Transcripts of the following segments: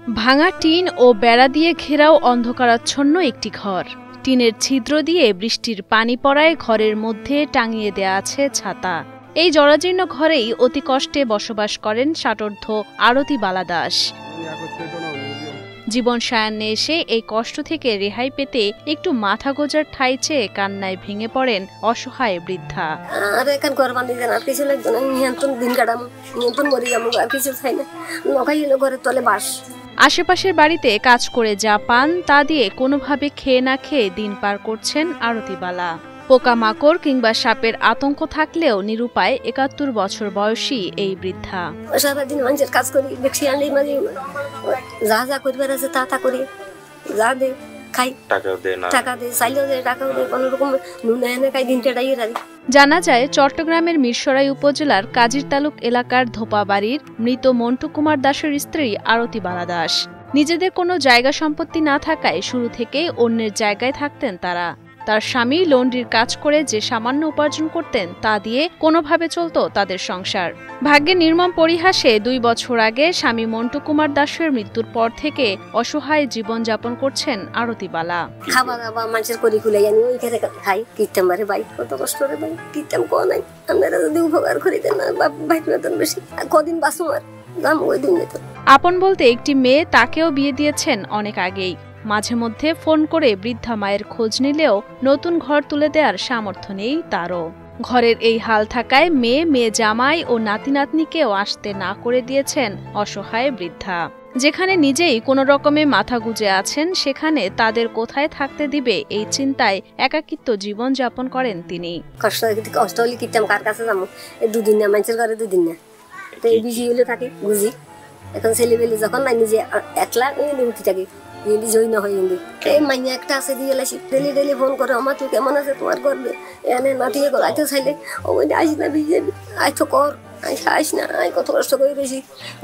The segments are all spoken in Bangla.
ভাঙা টিন ও বেড়া দিয়ে ঘেরাও অন্ধকারাচ্ছন্ন একটি ঘর। টিনের ছিদ্র দিয়ে বৃষ্টির পানি পড়ায় ঘরের মধ্যে টাঙিয়ে দেয়া আছে ছাতা। এই জরাজীর্ণ ঘরেই অতি কষ্টে বসবাস করেন ষাটোর্ধ্ব আরতি বালা দাস। জীবন সায়ান্নে এসে এই কষ্ট থেকে রেহাই পেতে একটু মাথা গোজার ঠাঁই চেয়ে কান্নায় ভেঙে পড়েন অসহায় বৃদ্ধা। আশেপাশের বাড়িতে কাজ করে যা পান তা দিয়ে কোনোভাবে খেয়ে না খেয়ে দিন পার করছেন আরতিবালা। পোকামাকড় কিংবা সাপের আতঙ্ক থাকলেও নিরুপায় ৭১ বছর বয়সী এই বৃদ্ধা। সারাদিন মানুষের কাজ করি, দেখছি আনলেই মাঝে যা যা করবার আছে তা করি, যা দে খাই, টাকা দে চাইলেও দে, টাকাও দে, কোনো রকম নুন এনে খাই, দিন কেটাই রাখি। জানা যায় চট্টগ্রামের মিরসরাই উপজেলার কাজীর তালুক এলাকার ধোপা বাড়ির মৃত মন্টু কুমার দাসের স্ত্রী আরতি বালা দাস। নিজেদের কোনো জায়গা সম্পত্তি না থাকায় শুরু থেকেই অন্যের জায়গায় থাকতেন তারা। তার স্বামী লন্ড্রির কাজ করে যে সামান্য উপার্জন করতেন তা দিয়ে কোনোভাবে চলত তাদের সংসার। ভাগ্যে নির্মম পরিহাসে ২ বছর আগে স্বামী মন্টু কুমার দাসের মৃত্যুর পর থেকে অসহায় জীবন যাপন করছেন আরতিবালা। খাবার দাবার মানুষের করি খুলে জানি ওইখানে খাই, কিনতাম বারে ভাই, কত কষ্ট করে ভাই কিনতাম কোয়া নাই। আপনারা যদি উপকার করে দেন না ভাই বেতন বেশি, কদিন বাঁচুম আর দাম ওই দিন নিত। আপন বলতে একটি মেয়ে, তাকেও বিয়ে দিয়েছেন অনেক আগেই। মাঝে মধ্যে ফোন করে বৃদ্ধা মায়ের খোঁজ নিলেও নতুন ঘর তুলে দেওয়ার সামর্থ্য নেই তারও। ঘরের এই হাল থাকায় মেয়ে জামাই ও নাতি নাতনিকেও আসতে না করে দিয়েছেন অসহায় বৃদ্ধা। যেখানে নিজেই কোনো রকমে মাথা গুজে আছেন, সেখানে তাদের কোথায় থাকতে দিবে এই চিন্তায় একাকিত্ব জীবন যাপন করেন তিনি। কষ্ট হলে কিনতাম কার কাছে যাবো, দুদিন না মানুষের ঘরে দুদিন না, তো এই বেশি হলে থাকি বুঝি। এখন ছেলে পেলে যখন না নিজে একলা উঠি থাকি একটা আছে দিয়ে ডেলি ফোন করে, আমার তুই কেমন আছে, তোমার করবে এনে না দিয়ে আইতে চাইলে আইস না ভিজে আই তো কর, আইস না, কত কষ্ট করে রয়েছি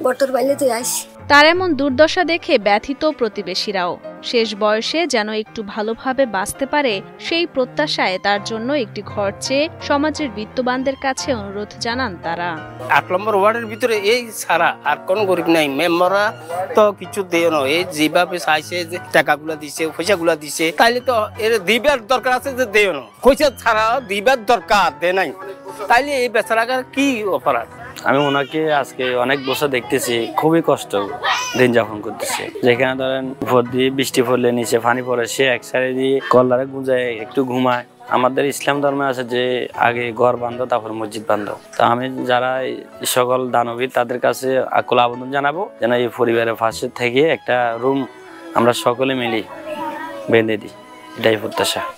গর্তর বাইলে তুই আইস। তার এমন দুর্দশা দেখে ব্যথিত প্রতিবেশীরাও। শেষ বয়সে যেন একটু ভালোভাবে বাঁচতে পারে সেই প্রত্যাশায় তার জন্য একটি ঘর চেয়ে সমাজের বিত্তবানদের কাছে অনুরোধ জানান তারা। ৮ নম্বর ওয়ার্ডের ভিতরে এই ছাড়া আর কোন গরিব নাই, মেম্বাররা তো কিছু দেয় না। এই যেভাবে চাইছে যে টাকাগুলা দিছে, পয়সাগুলা দিছে, তাইলে তো এর দিবার দরকার আছে যে দেয় না, পয়সা ছাড়া দিবার দরকার দেয় নাই, তাইলে এই বেচারাগার কি অপরাধ? আমি ওনাকে আজকে অনেক বছর দেখতেছি, খুবই কষ্ট দিন যাপন করতেছে। যেখানে ধরেন উপর দিয়ে বৃষ্টি পড়লে নিচে পানি পড়ে, সে এক সাইডে দিয়ে কল্লারে গুঁজায় একটু ঘুমায়। আমাদের ইসলাম ধর্মে আছে যে আগে ঘর বাঁধো তারপর মসজিদ বাঁধো। তো আমি যারা সকল দানবীর তাদের কাছে আকুল আবেদন জানাবো যেন এই পরিবারের পাশে থেকে একটা রুম আমরা সকলে মিলে বেঁধে দিই, এটাই প্রত্যাশা।